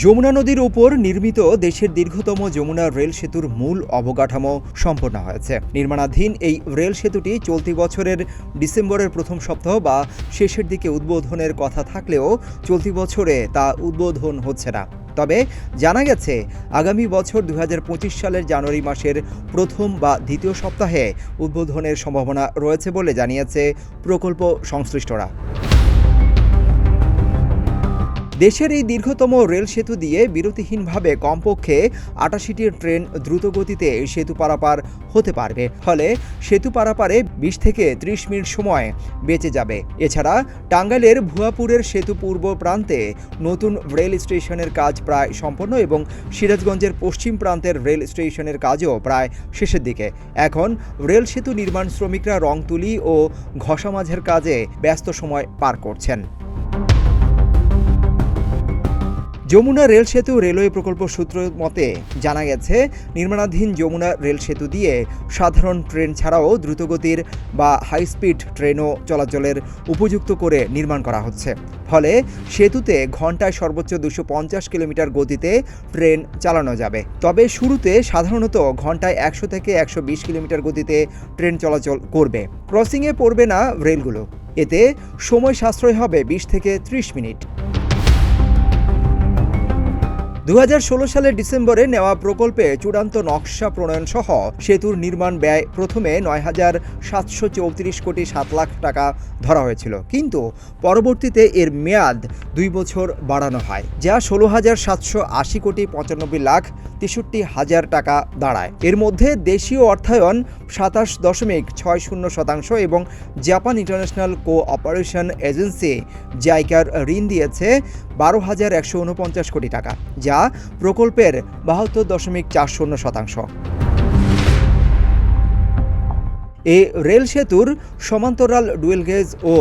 যমুনা নদীর উপর নির্মিত দেশের দীর্ঘতম যমুনা রেল সেতুর মূল অবকাঠামো সম্পন্ন হয়েছে। নির্মাণাধীন এই রেল সেতুটি চলতি বছরের ডিসেম্বরের প্রথম সপ্তাহ বা শেষের দিকে উদ্বোধনের কথা থাকলেও চলতি বছরে তা উদ্বোধন হচ্ছে না। তবে জানা গেছে আগামী বছর 2025 সালের জানুয়ারি মাসের প্রথম বা দ্বিতীয় সপ্তাহে উদ্বোধনের সম্ভাবনা রয়েছে বলে জানিয়েছে প্রকল্প সংশ্লিষ্টরা। দেশের এই দীর্ঘতম রেল সেতু দিয়ে বিরতিহীনভাবে কমপক্ষে ৮৮টি ট্রেন দ্রুতগতিতে সেতু পারাপার হতে পারবে। ফলে সেতু পারাপারে ২০ থেকে ৩০ মিনিট সময় বেঁচে যাবে। এছাড়া টাঙ্গাইলের ভুয়াপুরের সেতু পূর্ব প্রান্তে নতুন রেল স্টেশনের কাজ প্রায় সম্পন্ন এবং সিরাজগঞ্জের পশ্চিম প্রান্তের রেল স্টেশনের কাজও প্রায় শেষের দিকে। এখন রেল সেতু নির্মাণ শ্রমিকরা রংতুলি ও ঘষা মাঝের কাজে ব্যস্ত সময় পার করছেন। যমুনা রেল সেতু রেলওয়ে প্রকল্প সূত্র মতে জানা গেছে, নির্মাণাধীন যমুনা রেল সেতু দিয়ে সাধারণ ট্রেন ছাড়াও দ্রুতগতির বা হাইস্পিড ট্রেনও চলাচলের উপযুক্ত করে নির্মাণ করা হচ্ছে। ফলে সেতুতে ঘন্টায় সর্বোচ্চ 250 কিলোমিটার গতিতে ট্রেন চালানো যাবে। তবে শুরুতে সাধারণত ঘন্টায় 100 থেকে 120 কিলোমিটার গতিতে ট্রেন চলাচল করবে। ক্রসিংয়ে পড়বে না রেলগুলো। এতে সময় সাশ্রয় হবে 20 থেকে 30 মিনিট। 2016 সালের ডিসেম্বরে নেওয়া প্রকল্পে চূড়ান্ত নকশা প্রণয়ন সহ সেতুর নির্মাণ ব্যয় প্রথমে ৯,৭34 কোটি ৭ লাখ টাকা ধরা হয়েছিল, কিন্তু পরবর্তীতে এর মেয়াদ ২ বছর বাড়ানো হয়, যা ১৬,৭৮০ কোটি ৯৫ লাখ ৬৩ হাজার টাকা দাঁড়ায়। এর মধ্যে দেশীয় অর্থায়ন ২৭.৬০% এবং জাপান ইন্টারন্যাশনাল কোঅপারেশন এজেন্সি জাইকার ঋণ দিয়েছে ১২,১৪৯ কোটি টাকা, যা প্রকল্পের ৭২.৪০%। এই রেল সেতুর সমান্তরাল dual gauge O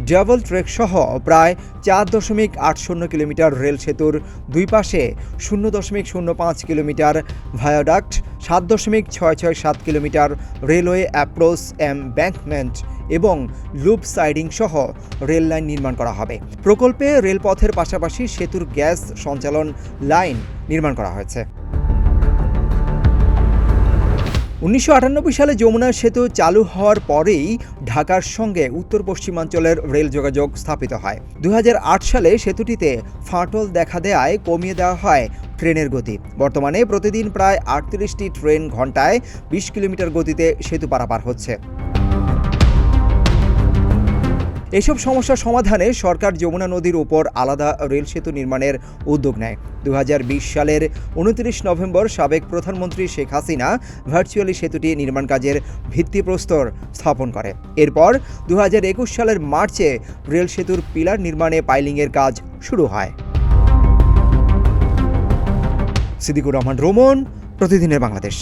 double track সহ প্রায় ৪.৮০ কিলোমিটার রেল সেতুর দুই পাশে ০.০৫ kilometre viaduct, ৭.৬৬৭ kilometre railway approach embankment এবং লুপ সাইডিং সহ রেল লাইন নির্মাণ করা হবে। প্রকল্পে রেলপথের পাশাপাশি সেতুর গ্যাস সঞ্চালন লাইন নির্মাণ করা হয়েছে। ১৯৯৮ সালে যমুনা সেতু চালু হওয়ার পরেই ঢাকার সঙ্গে উত্তর পশ্চিমাঞ্চলের রেল যোগাযোগ স্থাপিত হয়। ২০০৮ সালে সেতুটিতে ফাটল দেখা দেয়ায় কমিয়ে দেওয়া হয় ট্রেনের গতি। বর্তমানে প্রতিদিন প্রায় ৩৮টি ট্রেন ঘন্টায় ২০ কিলোমিটার গতিতে সেতু পারাপার হচ্ছে। এসব সমস্যা সমাধানে সরকার যমুনা নদীর উপর আলাদা রেল সেতু নির্মাণের উদ্যোগ নেয়। ২০২০ সালের ২৯ নভেম্বর সাবেক প্রধানমন্ত্রী শেখ হাসিনা ভার্চুয়ালি সেতুটি নির্মাণ কাজের ভিত্তিপ্রস্তর স্থাপন করে। এরপর ২০২১ সালের মার্চে রেল সেতুর পিলার নির্মাণে পাইলিংয়ের কাজ শুরু হয়। সিদ্দিকুর রহমান রোমন, প্রতিদিনের বাংলাদেশ।